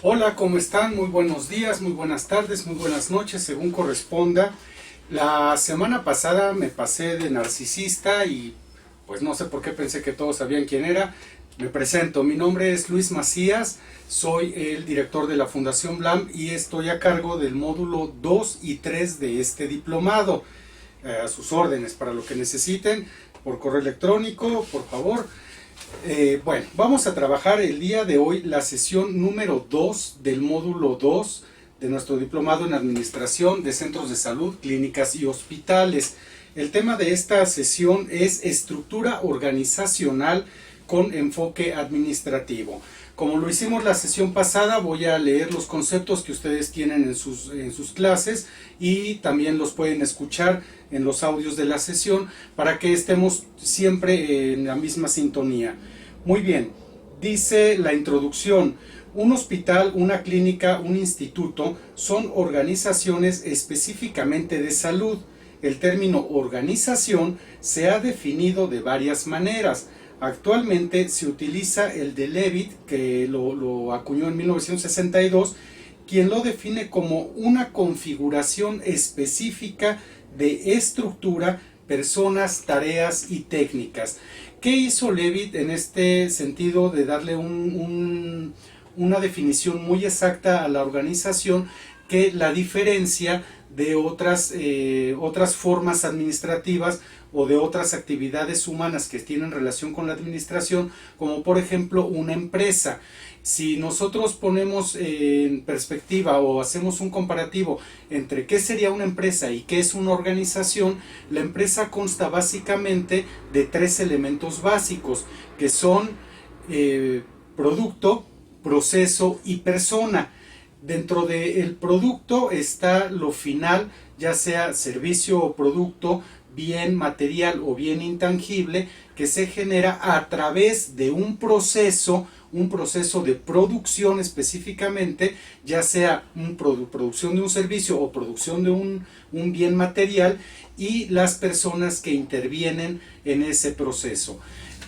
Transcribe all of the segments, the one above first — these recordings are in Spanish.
Hola, ¿cómo están? Muy buenos días, muy buenas tardes, muy buenas noches, según corresponda. La semana pasada me pasé de narcisista y pues no sé por qué pensé que todos sabían quién era. Me presento, mi nombre es Luis Macías, soy el director de la Fundación BLAM y estoy a cargo del módulo 2 y 3 de este diplomado. A sus órdenes para lo que necesiten, por correo electrónico, por favor. Bueno, vamos a trabajar el día de hoy la sesión número 2 del módulo 2 de nuestro diplomado en Administración de Centros de Salud, Clínicas y Hospitales. El tema de esta sesión es estructura organizacional con enfoque administrativo. Como lo hicimos la sesión pasada, voy a leer los conceptos que ustedes tienen en sus clases y también los pueden escuchar en los audios de la sesión para que estemos siempre en la misma sintonía. Muy bien, dice la introducción: un hospital, una clínica, un instituto son organizaciones específicamente de salud. El término organización se ha definido de varias maneras. Actualmente se utiliza el de Levitt, que lo acuñó en 1962, quien lo define como una configuración específica de estructura, personas, tareas y técnicas. ¿Qué hizo Levitt en este sentido de darle una definición muy exacta a la organización que la diferencia de otras formas administrativas o de otras actividades humanas que tienen relación con la administración, como por ejemplo una empresa? Si nosotros ponemos en perspectiva o hacemos un comparativo entre qué sería una empresa y qué es una organización, la empresa consta básicamente de tres elementos básicos, que son producto, proceso y persona. Dentro del producto está lo final, ya sea servicio o producto, bien material o bien intangible, que se genera a través de un proceso de producción específicamente, ya sea producción de un servicio o producción de un bien material, y las personas que intervienen en ese proceso.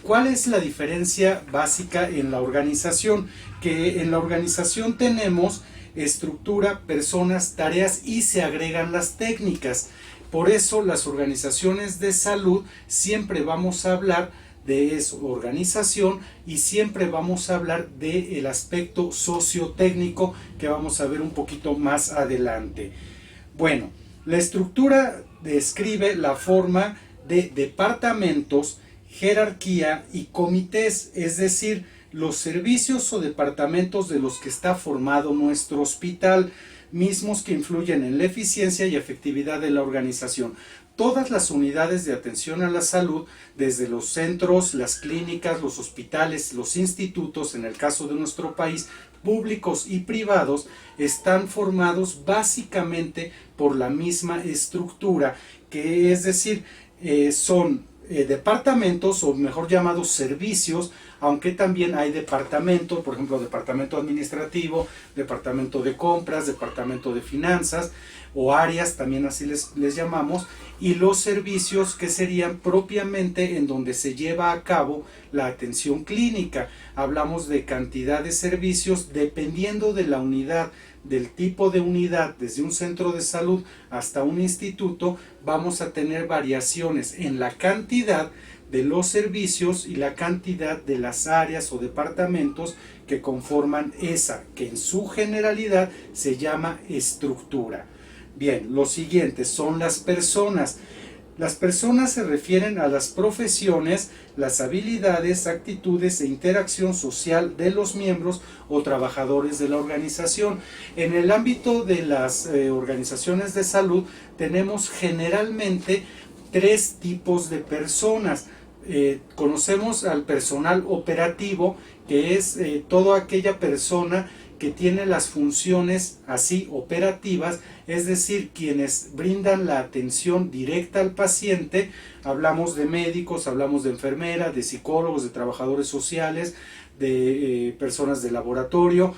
¿Cuál es la diferencia básica en la organización? Que en la organización tenemos estructura, personas, tareas y se agregan las técnicas. Por eso las organizaciones de salud siempre vamos a hablar de eso, organización, y siempre vamos a hablar del aspecto sociotécnico que vamos a ver un poquito más adelante. Bueno, la estructura describe la forma de departamentos, jerarquía y comités, es decir, los servicios o departamentos de los que está formado nuestro hospital, mismos que influyen en la eficiencia y efectividad de la organización. Todas las unidades de atención a la salud, desde los centros, las clínicas, los hospitales, los institutos, en el caso de nuestro país, públicos y privados, están formados básicamente por la misma estructura, que es decir, son departamentos, o mejor llamados servicios, aunque también hay departamentos, por ejemplo, departamento administrativo, departamento de compras, departamento de finanzas, o áreas, también así les llamamos, y los servicios, que serían propiamente en donde se lleva a cabo la atención clínica. Hablamos de cantidad de servicios dependiendo de la unidad, del tipo de unidad, desde un centro de salud hasta un instituto. Vamos a tener variaciones en la cantidad de los servicios y la cantidad de las áreas o departamentos que conforman esa, que en su generalidad se llama estructura. Bien, los siguientes son las personas. Las personas se refieren a las profesiones, las habilidades, actitudes e interacción social de los miembros o trabajadores de la organización. En el ámbito de las organizaciones de salud tenemos generalmente tres tipos de personas. Conocemos al personal operativo, que es toda aquella persona que tiene las funciones así operativas, es decir, quienes brindan la atención directa al paciente. Hablamos de médicos, hablamos de enfermeras, de psicólogos, de trabajadores sociales, de personas de laboratorio,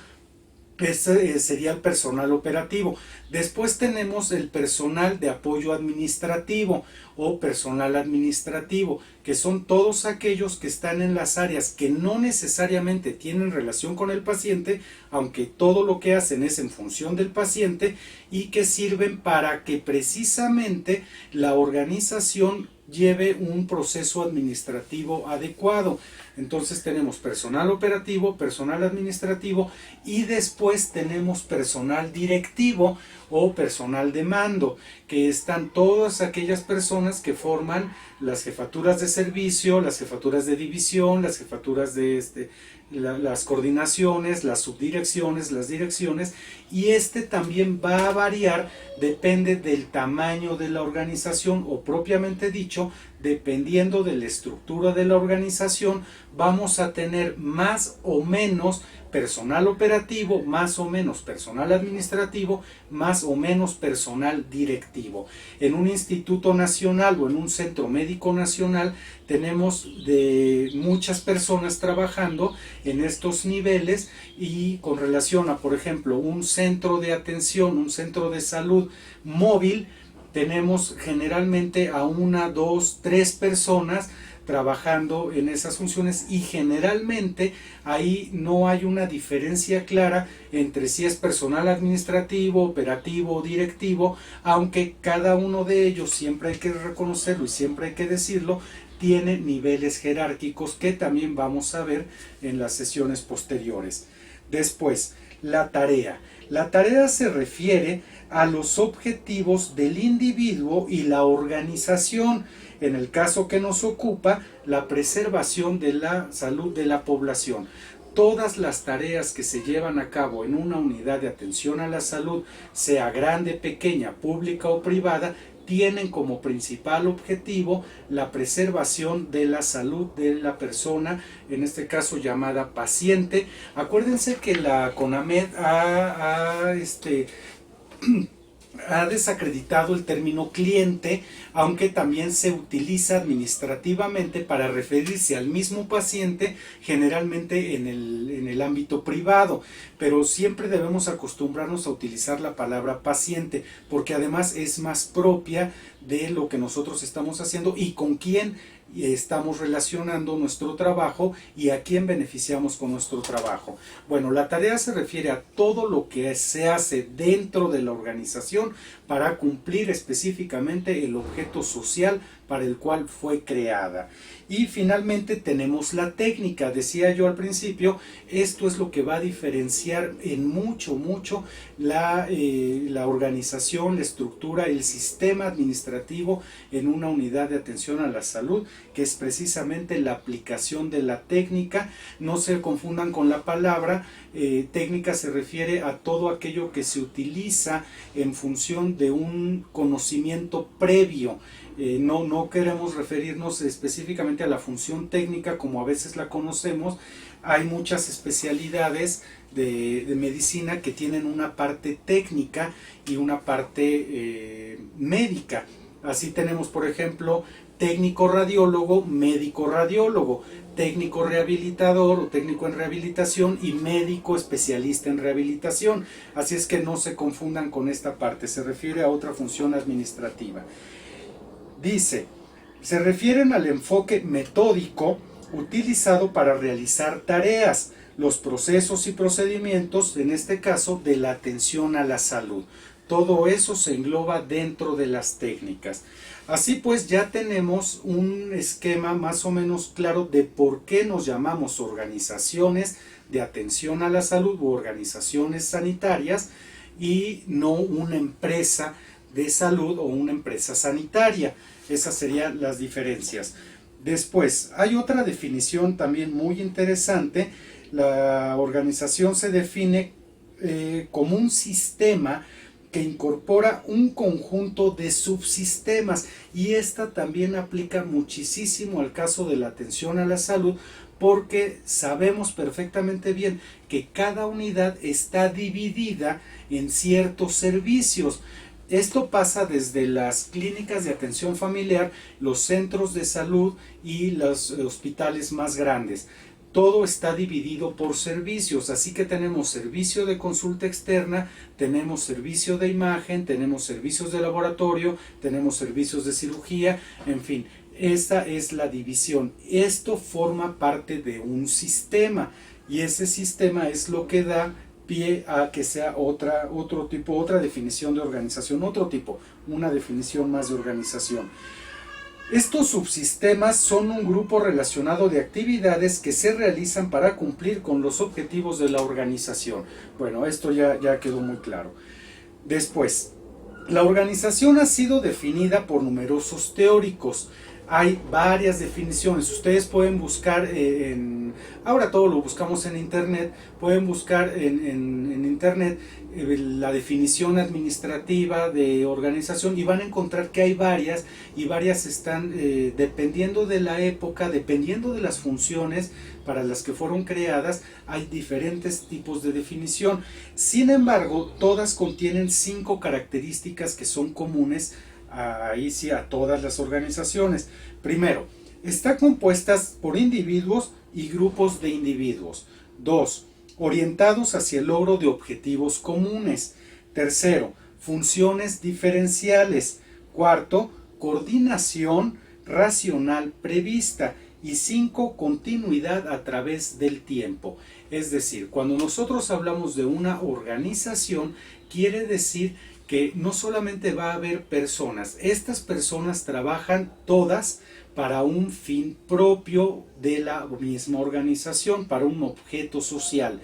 Ese sería el personal operativo. Después tenemos el personal de apoyo administrativo o personal administrativo, que son todos aquellos que están en las áreas que no necesariamente tienen relación con el paciente, aunque todo lo que hacen es en función del paciente, y que sirven para que precisamente la organización lleve un proceso administrativo adecuado. Entonces tenemos personal operativo, personal administrativo y después tenemos personal directivo o personal de mando, que están todas aquellas personas que forman las jefaturas de servicio, las jefaturas de división, las jefaturas de las coordinaciones, las subdirecciones, las direcciones, y también va a variar, depende del tamaño de la organización, o propiamente dicho, dependiendo de la estructura de la organización, vamos a tener más o menos personal operativo, más o menos personal administrativo, más o menos personal directivo. En un instituto nacional o en un centro médico nacional tenemos de muchas personas trabajando en estos niveles, y con relación a, por ejemplo, un centro de atención, un centro de salud móvil, tenemos generalmente a 1, 2, 3 personas trabajando en esas funciones, y generalmente ahí no hay una diferencia clara entre si es personal administrativo, operativo o directivo, aunque cada uno de ellos, siempre hay que reconocerlo y siempre hay que decirlo, tiene niveles jerárquicos que también vamos a ver en las sesiones posteriores. Después, la tarea. La tarea se refiere a los objetivos del individuo y la organización. En el caso que nos ocupa, la preservación de la salud de la población. Todas las tareas que se llevan a cabo en una unidad de atención a la salud, sea grande, pequeña, pública o privada, tienen como principal objetivo la preservación de la salud de la persona, en este caso llamada paciente. Acuérdense que la CONAMED ha desacreditado el término cliente, aunque también se utiliza administrativamente para referirse al mismo paciente, generalmente en el ámbito privado, pero siempre debemos acostumbrarnos a utilizar la palabra paciente, porque además es más propia de lo que nosotros estamos haciendo y con quién estamos relacionando nuestro trabajo y a quién beneficiamos con nuestro trabajo. Bueno, la tarea se refiere a todo lo que se hace dentro de la organización para cumplir específicamente el objeto social para el cual fue creada. Y finalmente tenemos la técnica. Decía yo al principio, esto es lo que va a diferenciar en mucho la organización, la estructura, el sistema administrativo en una unidad de atención a la salud, que es precisamente la aplicación de la técnica. No se confundan con la palabra. Técnica se refiere a todo aquello que se utiliza en función de un conocimiento previo. No queremos referirnos específicamente a la función técnica como a veces la conocemos. Hay muchas especialidades de medicina que tienen una parte técnica y una parte médica. Así tenemos, por ejemplo, técnico radiólogo, médico radiólogo, técnico rehabilitador o técnico en rehabilitación y médico especialista en rehabilitación. Así es que no se confundan con esta parte, se refiere a otra función administrativa. Dice, se refieren al enfoque metódico utilizado para realizar tareas, los procesos y procedimientos, en este caso, de la atención a la salud. Todo eso se engloba dentro de las técnicas. Así pues, ya tenemos un esquema más o menos claro de por qué nos llamamos organizaciones de atención a la salud u organizaciones sanitarias y no una empresa de salud o una empresa sanitaria. Esas serían las diferencias. Después, hay otra definición también muy interesante. La organización se define como un sistema que incorpora un conjunto de subsistemas, y esta también aplica muchísimo al caso de la atención a la salud, porque sabemos perfectamente bien que cada unidad está dividida en ciertos servicios. Esto pasa desde las clínicas de atención familiar, los centros de salud y los hospitales más grandes. todo está dividido por servicios, así que tenemos servicio de consulta externa, tenemos servicio de imagen, tenemos servicios de laboratorio, tenemos servicios de cirugía, en fin, esta es la división. Esto forma parte de un sistema y ese sistema es lo que da pie a que sea otra definición de organización, una definición más de organización. Estos subsistemas son un grupo relacionado de actividades que se realizan para cumplir con los objetivos de la organización. Bueno, esto ya quedó muy claro. Después, la organización ha sido definida por numerosos teóricos. Hay varias definiciones. Ustedes pueden buscar ahora todo lo buscamos en internet, pueden buscar en internet la definición administrativa de organización y van a encontrar que hay varias y varias están dependiendo de la época, dependiendo de las funciones para las que fueron creadas, hay diferentes tipos de definición. Sin embargo, todas contienen 5 características que son comunes ahí sí a todas las organizaciones. Primero, está compuestas por individuos y grupos de individuos. 2. Orientados hacia el logro de objetivos comunes. Tercero, funciones diferenciales. Cuarto, coordinación racional prevista. Y 5, continuidad a través del tiempo. Es decir, cuando nosotros hablamos de una organización, quiere decir que no solamente va a haber personas, estas personas trabajan todas para un fin propio de la misma organización, para un objeto social.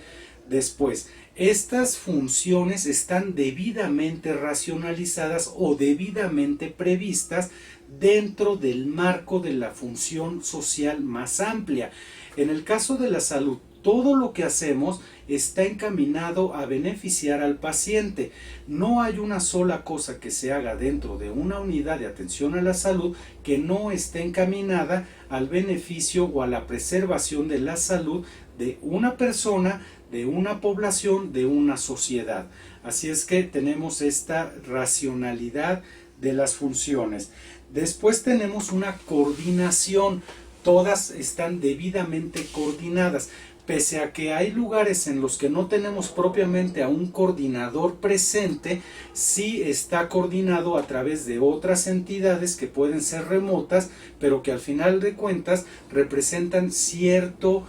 Después, estas funciones están debidamente racionalizadas o debidamente previstas dentro del marco de la función social más amplia. En el caso de la salud, todo lo que hacemos está encaminado a beneficiar al paciente. No hay una sola cosa que se haga dentro de una unidad de atención a la salud que no esté encaminada al beneficio o a la preservación de la salud de una persona, de una población, de una sociedad. Así es que tenemos esta racionalidad de las funciones. Después tenemos una coordinación. Todas están debidamente coordinadas. Pese a que hay lugares en los que no tenemos propiamente a un coordinador presente, sí está coordinado a través de otras entidades que pueden ser remotas, pero que al final de cuentas representan cierto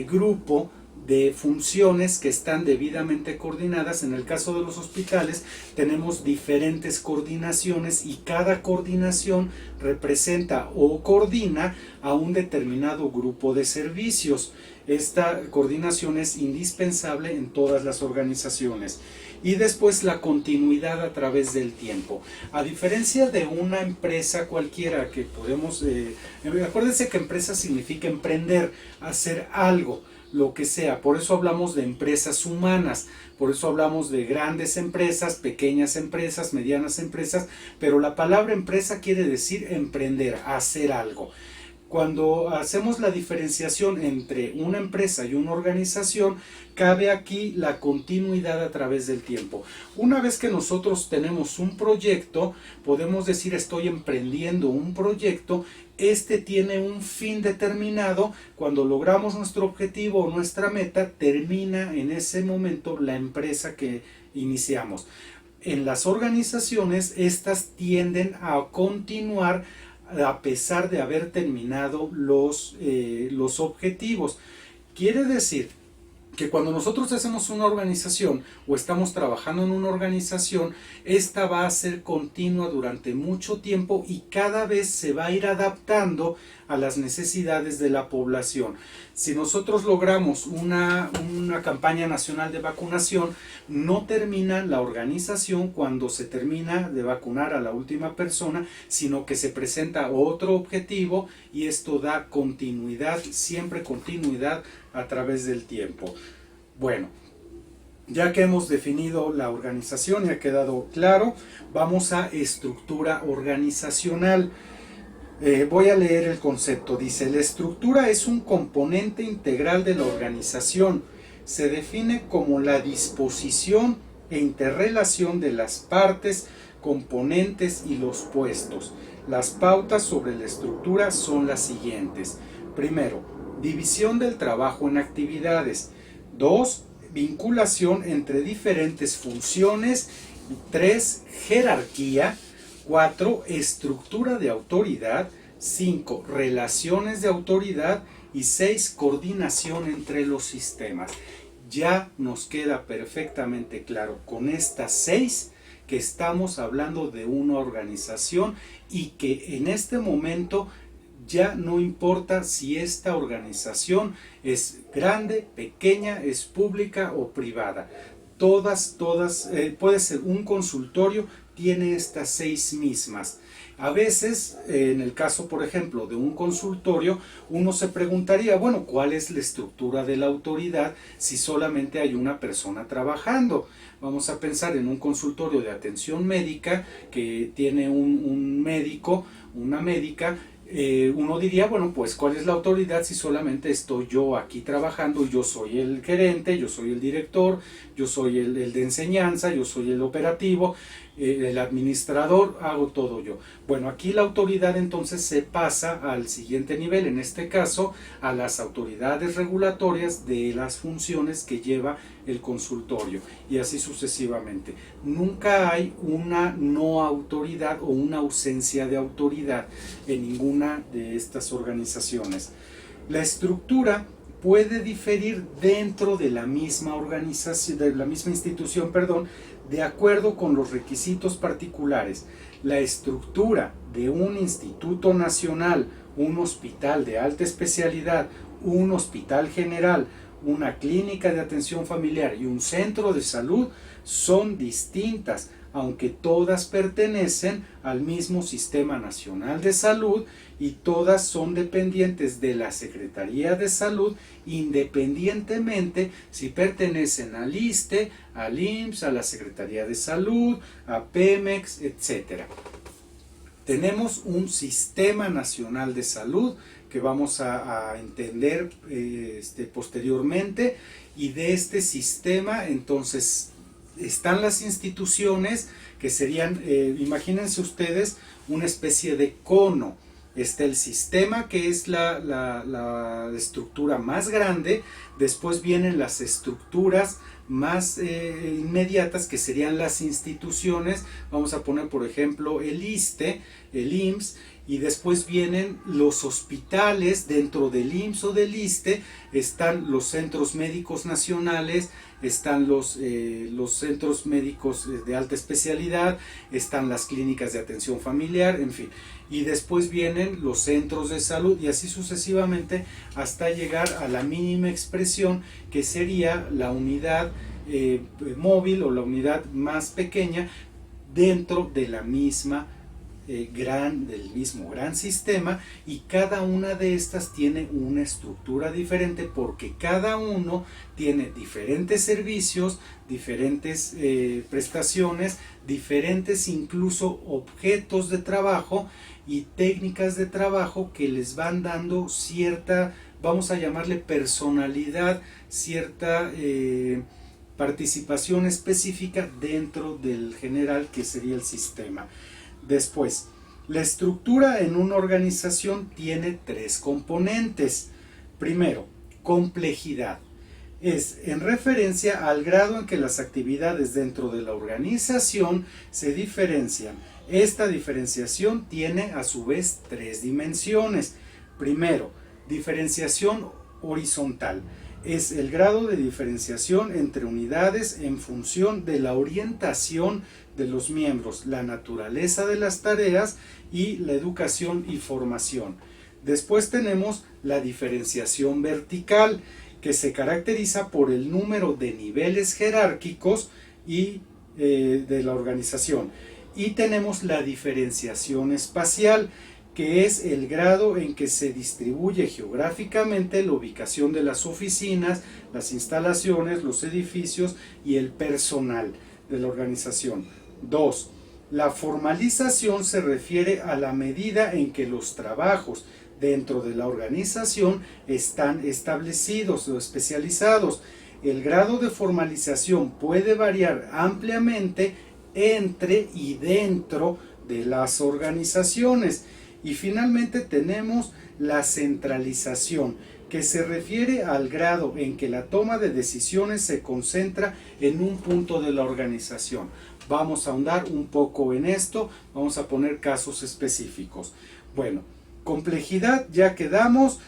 grupo de funciones que están debidamente coordinadas. En el caso de los hospitales tenemos diferentes coordinaciones y cada coordinación representa o coordina a un determinado grupo de servicios. Esta coordinación es indispensable en todas las organizaciones. Y después la continuidad a través del tiempo. A diferencia de una empresa cualquiera que podemos... acuérdense que empresa significa emprender, hacer algo, lo que sea. Por eso hablamos de empresas humanas, por eso hablamos de grandes empresas, pequeñas empresas, medianas empresas, pero la palabra empresa quiere decir emprender, hacer algo. Cuando hacemos la diferenciación entre una empresa y una organización, cabe aquí la continuidad a través del tiempo. Una vez que nosotros tenemos un proyecto, podemos decir estoy emprendiendo un proyecto, este tiene un fin determinado, cuando logramos nuestro objetivo o nuestra meta, termina en ese momento la empresa que iniciamos. En las organizaciones, estas tienden a continuar a pesar de haber terminado los objetivos. Quiere decir que cuando nosotros hacemos una organización o estamos trabajando en una organización, esta va a ser continua durante mucho tiempo y cada vez se va a ir adaptando a las necesidades de la población. Si nosotros logramos una campaña nacional de vacunación, no termina la organización cuando se termina de vacunar a la última persona, sino que se presenta otro objetivo y esto da continuidad, siempre continuidad a través del tiempo. Bueno, ya que hemos definido la organización y ha quedado claro, vamos a estructura organizacional. Voy a leer el concepto. Dice, la estructura es un componente integral de la organización. Se define como la disposición e interrelación de las partes, componentes y los puestos. Las pautas sobre la estructura son las siguientes. Primero, División del trabajo en actividades. 2. Vinculación entre diferentes funciones. 3. Jerarquía. 4. Estructura de autoridad. 5. Relaciones de autoridad. Y 6. Coordinación entre los sistemas. Ya nos queda perfectamente claro con estas 6 que estamos hablando de una organización y que en este momento ya no importa si esta organización es grande, pequeña, es pública o privada. Todas, puede ser un consultorio, tiene estas 6 mismas. A veces, en el caso, por ejemplo, de un consultorio, uno se preguntaría, bueno, ¿cuál es la estructura de la autoridad si solamente hay una persona trabajando? Vamos a pensar en un consultorio de atención médica que tiene un médico, una médica. Uno diría, bueno, pues ¿cuál es la autoridad si solamente estoy yo aquí trabajando? Yo soy el gerente, yo soy el director, yo soy el de enseñanza, yo soy el operativo, el administrador, hago todo yo. Bueno, aquí la autoridad entonces se pasa al siguiente nivel, en este caso a las autoridades regulatorias de las funciones que lleva el consultorio y así sucesivamente. Nunca hay una no autoridad o una ausencia de autoridad en ninguna de estas organizaciones. La estructura puede diferir dentro de la misma organización, de la misma institución, de acuerdo con los requisitos particulares. La estructura de un instituto nacional, un hospital de alta especialidad, un hospital general, una clínica de atención familiar y un centro de salud son distintas, aunque todas pertenecen al mismo Sistema Nacional de Salud y todas son dependientes de la Secretaría de Salud, independientemente si pertenecen al ISSSTE, al IMSS, a la Secretaría de Salud, a Pemex, etc. Tenemos un Sistema Nacional de Salud que vamos a entender posteriormente, y de este sistema entonces están las instituciones que serían, imagínense ustedes, una especie de cono. Está el sistema, que es la estructura más grande. Después vienen las estructuras más inmediatas, que serían las instituciones. Vamos a poner, por ejemplo, el ISSSTE, el IMSS, y después vienen los hospitales. Dentro del IMSS o del ISSSTE están los centros médicos nacionales, están los centros médicos de alta especialidad, están las clínicas de atención familiar, en fin. Y después vienen los centros de salud y así sucesivamente hasta llegar a la mínima expresión, que sería la unidad móvil o la unidad más pequeña dentro de la misma del mismo gran sistema, y cada una de estas tiene una estructura diferente porque cada uno tiene diferentes servicios, diferentes prestaciones, diferentes incluso objetos de trabajo y técnicas de trabajo que les van dando cierta, vamos a llamarle personalidad, cierta participación específica dentro del general, que sería el sistema. Después, la estructura en una organización tiene 3 componentes. Primero, complejidad. Es en referencia al grado en que las actividades dentro de la organización se diferencian. Esta diferenciación tiene a su vez 3 dimensiones. Primero, diferenciación horizontal. Es el grado de diferenciación entre unidades en función de la orientación de los miembros, la naturaleza de las tareas y la educación y formación. Después tenemos la diferenciación vertical, que se caracteriza por el número de niveles jerárquicos y de la organización. Y tenemos la diferenciación espacial, que es el grado en que se distribuye geográficamente la ubicación de las oficinas, las instalaciones, los edificios y el personal de la organización. 2. La formalización se refiere a la medida en que los trabajos dentro de la organización están establecidos o especializados. El grado de formalización puede variar ampliamente entre y dentro de las organizaciones. Y finalmente tenemos la centralización, que se refiere al grado en que la toma de decisiones se concentra en un punto de la organización. Vamos a ahondar un poco en esto, vamos a poner casos específicos. Bueno, complejidad, ya quedamos,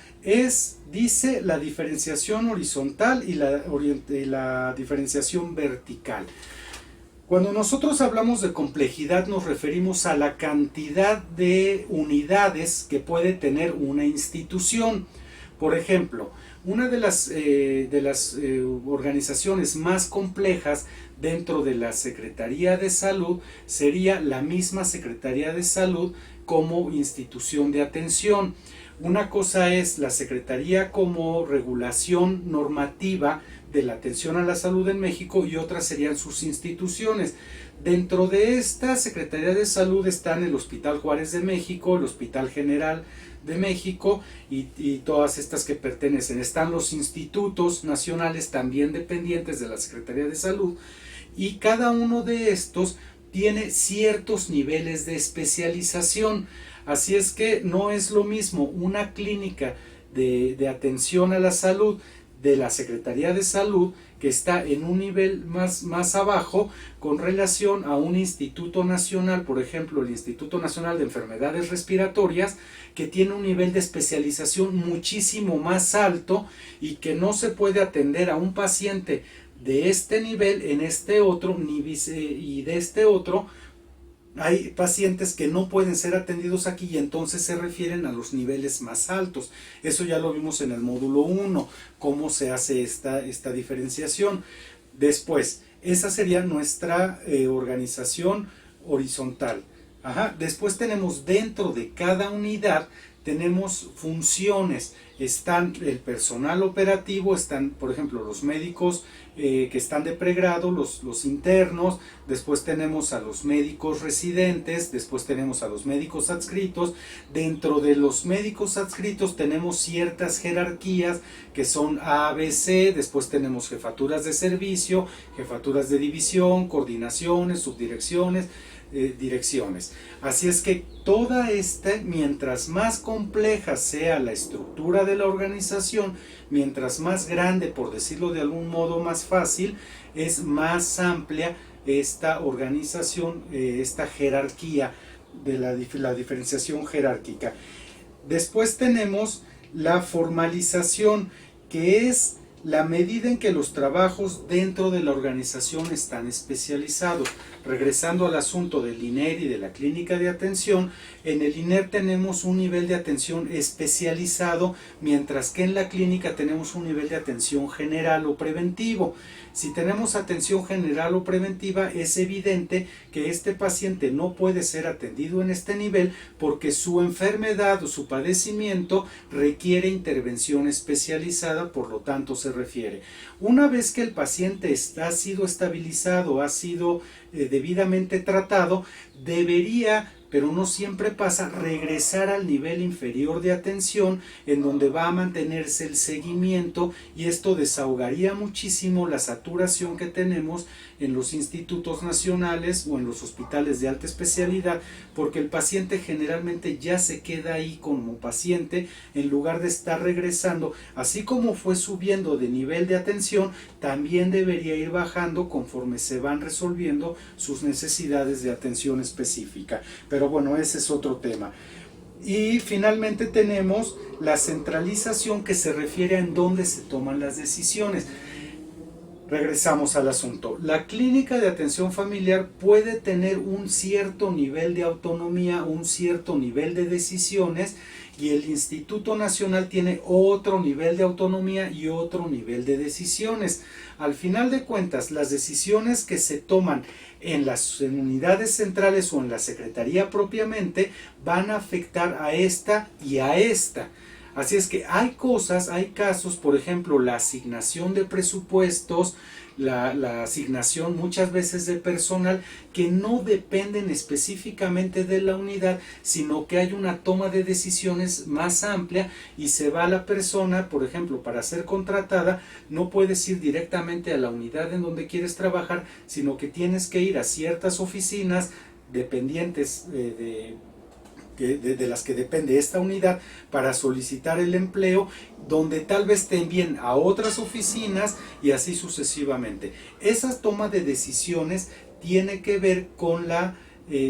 dice la diferenciación horizontal y la diferenciación vertical. Cuando nosotros hablamos de complejidad nos referimos a la cantidad de unidades que puede tener una institución. Por ejemplo, una de las organizaciones más complejas dentro de la Secretaría de Salud sería la misma Secretaría de Salud como institución de atención. Una cosa es la Secretaría como regulación normativa de la atención a la salud en México y otras serían sus instituciones. Dentro de esta Secretaría de Salud están el Hospital Juárez de México, el Hospital General de México y todas estas que pertenecen. Están los institutos nacionales también dependientes de la Secretaría de Salud y cada uno de estos tiene ciertos niveles de especialización. Así es que no es lo mismo una clínica de atención a la salud de la Secretaría de Salud que está en un nivel más abajo con relación a un instituto nacional, por ejemplo el Instituto Nacional de Enfermedades Respiratorias, que tiene un nivel de especialización muchísimo más alto y que no se puede atender a un paciente de este nivel en este otro y de este otro hay pacientes que no pueden ser atendidos aquí y entonces se refieren a los niveles más altos. Eso ya lo vimos en el módulo 1, cómo se hace esta diferenciación. Después, esa sería nuestra organización horizontal. Después tenemos dentro de cada unidad, tenemos funciones. Están el personal operativo, están por ejemplo los médicos que están de pregrado, los internos, después tenemos a los médicos residentes, después tenemos a los médicos adscritos. Dentro de los médicos adscritos tenemos ciertas jerarquías que son A, B, C, después tenemos jefaturas de servicio, jefaturas de división, coordinaciones, subdirecciones, direcciones. Así es que toda mientras más compleja sea la estructura de la organización, mientras más grande, por decirlo de algún modo más fácil, es más amplia esta organización, esta jerarquía de la diferenciación jerárquica. Después tenemos la formalización, que es la medida en que los trabajos dentro de la organización están especializados. Regresando al asunto del INER y de la clínica de atención, en el INER tenemos un nivel de atención especializado, mientras que en la clínica tenemos un nivel de atención general o preventivo. Si tenemos atención general o preventiva, es evidente que este paciente no puede ser atendido en este nivel porque su enfermedad o su padecimiento requiere intervención especializada, por lo tanto se refiere. Una vez que el paciente ha sido estabilizado, ha sido debidamente tratado, debería, pero no siempre pasa, regresar al nivel inferior de atención en donde va a mantenerse el seguimiento, y esto desahogaría muchísimo la saturación que tenemos en los institutos nacionales o en los hospitales de alta especialidad, porque el paciente generalmente ya se queda ahí como paciente en lugar de estar regresando. Así como fue subiendo de nivel de atención, también debería ir bajando conforme se van resolviendo sus necesidades de atención específica. Pero bueno, ese es otro tema. Y finalmente tenemos la centralización, que se refiere a en dónde se toman las decisiones. Regresamos al asunto. La clínica de atención familiar puede tener un cierto nivel de autonomía, un cierto nivel de decisiones, y el Instituto Nacional tiene otro nivel de autonomía y otro nivel de decisiones. Al final de cuentas, las decisiones que se toman en las unidades centrales o en la Secretaría propiamente van a afectar a esta y a esta. Así es que hay casos, por ejemplo, la asignación de presupuestos, la asignación muchas veces de personal, que no dependen específicamente de la unidad, sino que hay una toma de decisiones más amplia y se va la persona, por ejemplo, para ser contratada, no puedes ir directamente a la unidad en donde quieres trabajar, sino que tienes que ir a ciertas oficinas dependientes de las que depende esta unidad para solicitar el empleo, donde tal vez te envíen a otras oficinas y así sucesivamente. Esa toma de decisiones tiene que ver con la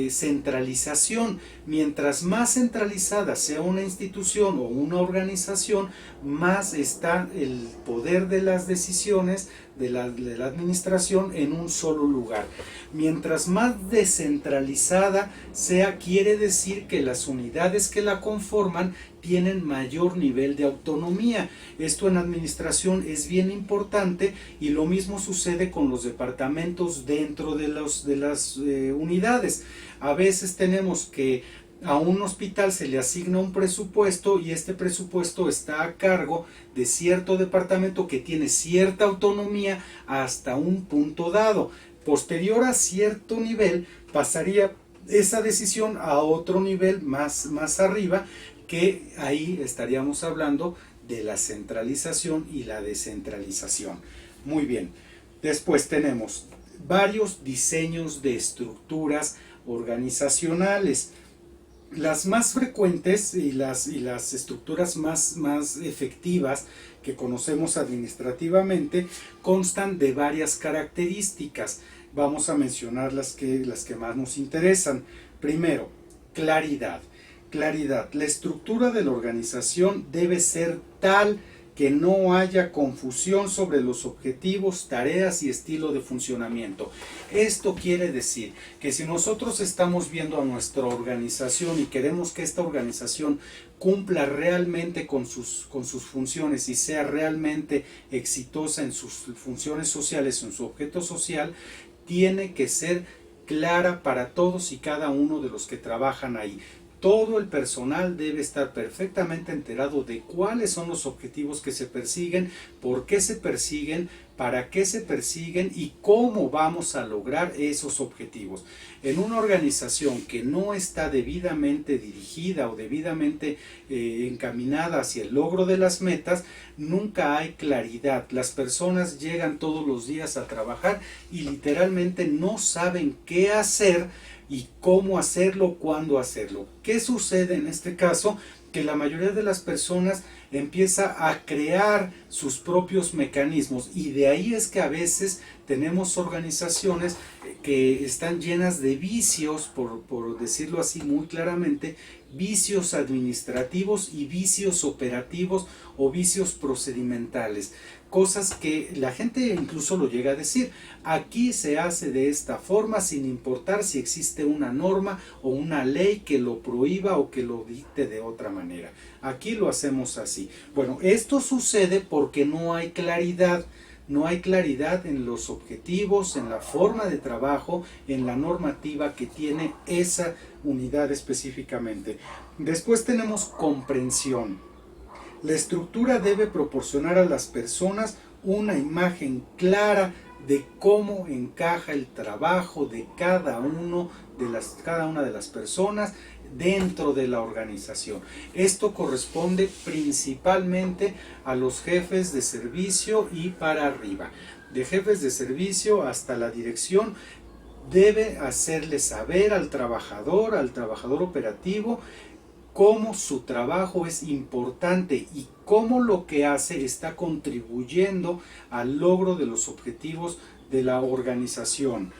centralización. Mientras más centralizada sea una institución o una organización, más está el poder de las decisiones de la administración en un solo lugar. Mientras más descentralizada sea, quiere decir que las unidades que la conforman tienen mayor nivel de autonomía. Esto en administración es bien importante, y lo mismo sucede con los departamentos dentro de las unidades. A veces tenemos que a un hospital se le asigna un presupuesto y este presupuesto está a cargo de cierto departamento que tiene cierta autonomía hasta un punto dado. Posterior a cierto nivel pasaría esa decisión a otro nivel más arriba, que ahí estaríamos hablando de la centralización y la descentralización. Muy bien, después tenemos varios diseños de estructuras organizacionales. Las más frecuentes y las estructuras más efectivas que conocemos administrativamente constan de varias características. Vamos a mencionar las que más nos interesan. Primero, claridad. Claridad. La estructura de la organización debe ser tal que no haya confusión sobre los objetivos, tareas y estilo de funcionamiento. Esto quiere decir que si nosotros estamos viendo a nuestra organización y queremos que esta organización cumpla realmente con sus funciones y sea realmente exitosa en sus funciones sociales, en su objeto social, tiene que ser clara para todos y cada uno de los que trabajan ahí. Todo el personal debe estar perfectamente enterado de cuáles son los objetivos que se persiguen, por qué se persiguen, para qué se persiguen y cómo vamos a lograr esos objetivos. En una organización que no está debidamente dirigida o debidamente encaminada hacia el logro de las metas, nunca hay claridad. Las personas llegan todos los días a trabajar y literalmente no saben qué hacer y cómo hacerlo, cuándo hacerlo. ¿Qué sucede en este caso? Que la mayoría de las personas empieza a crear sus propios mecanismos, y de ahí es que a veces tenemos organizaciones que están llenas de vicios, por decirlo así muy claramente, vicios administrativos y vicios operativos o vicios procedimentales. Cosas que la gente incluso lo llega a decir: aquí se hace de esta forma sin importar si existe una norma o una ley que lo prohíba o que lo dicte de otra manera. Aquí lo hacemos así. Bueno, esto sucede porque no hay claridad. No hay claridad en los objetivos, en la forma de trabajo, en la normativa que tiene esa unidad específicamente. Después tenemos comprensión. La estructura debe proporcionar a las personas una imagen clara de cómo encaja el trabajo de cada una de las personas dentro de la organización. Esto corresponde principalmente a los jefes de servicio y para arriba. De jefes de servicio hasta la dirección, debe hacerle saber al trabajador operativo, cómo su trabajo es importante y cómo lo que hace está contribuyendo al logro de los objetivos de la organización.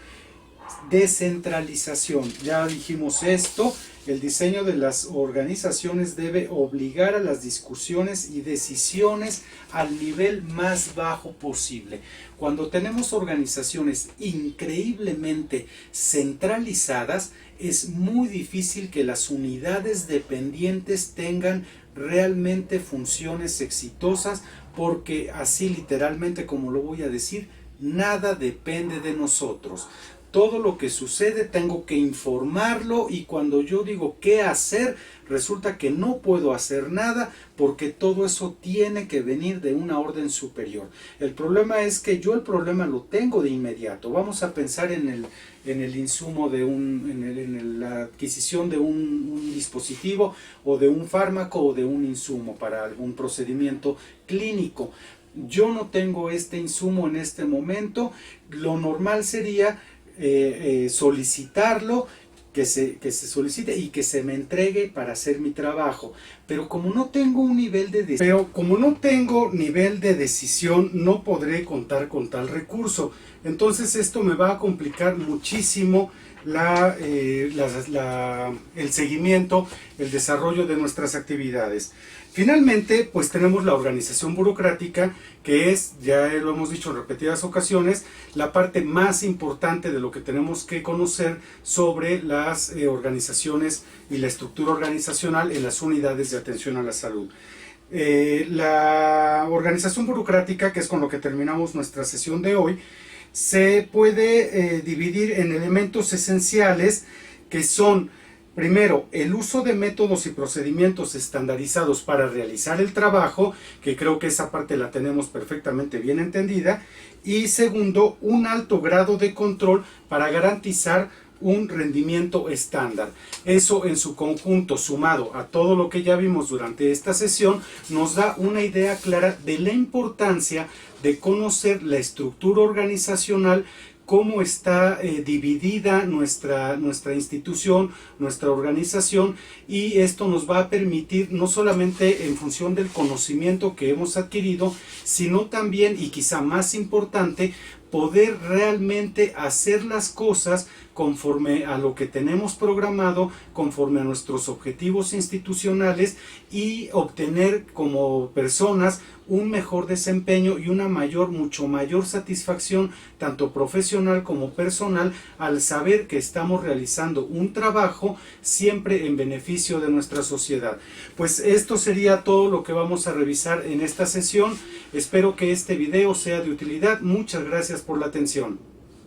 Descentralización, ya dijimos esto. El diseño de las organizaciones debe obligar a las discusiones y decisiones al nivel más bajo posible. Cuando tenemos organizaciones increíblemente centralizadas, es muy difícil que las unidades dependientes tengan realmente funciones exitosas, porque así literalmente, como lo voy a decir, nada depende de nosotros. Todo lo que sucede tengo que informarlo, y cuando yo digo qué hacer, resulta que no puedo hacer nada porque todo eso tiene que venir de una orden superior. El problema es que yo el problema lo tengo de inmediato. Vamos a pensar en el insumo en la adquisición de un dispositivo o de un fármaco o de un insumo para algún procedimiento clínico. Yo no tengo este insumo en este momento. Lo normal sería solicitarlo, que se solicite y que se me entregue para hacer mi trabajo. Pero como no tengo nivel de decisión, no podré contar con tal recurso. Entonces esto me va a complicar muchísimo el seguimiento, el desarrollo de nuestras actividades. Finalmente, pues tenemos la organización burocrática, que es, ya lo hemos dicho en repetidas ocasiones, la parte más importante de lo que tenemos que conocer sobre las organizaciones y la estructura organizacional en las unidades de atención a la salud. La organización burocrática, que es con lo que terminamos nuestra sesión de hoy, se puede dividir en elementos esenciales que son: primero, el uso de métodos y procedimientos estandarizados para realizar el trabajo, que creo que esa parte la tenemos perfectamente bien entendida. Y segundo, un alto grado de control para garantizar un rendimiento estándar. Eso en su conjunto, sumado a todo lo que ya vimos durante esta sesión, nos da una idea clara de la importancia de conocer la estructura organizacional, cómo está dividida nuestra institución, nuestra organización, y esto nos va a permitir, no solamente en función del conocimiento que hemos adquirido, sino también, y quizá más importante, poder realmente hacer las cosas conforme a lo que tenemos programado, conforme a nuestros objetivos institucionales, y obtener como personas un mejor desempeño y una mucho mayor satisfacción, tanto profesional como personal, al saber que estamos realizando un trabajo siempre en beneficio de nuestra sociedad. Pues esto sería todo lo que vamos a revisar en esta sesión. Espero que este video sea de utilidad. Muchas gracias por la atención.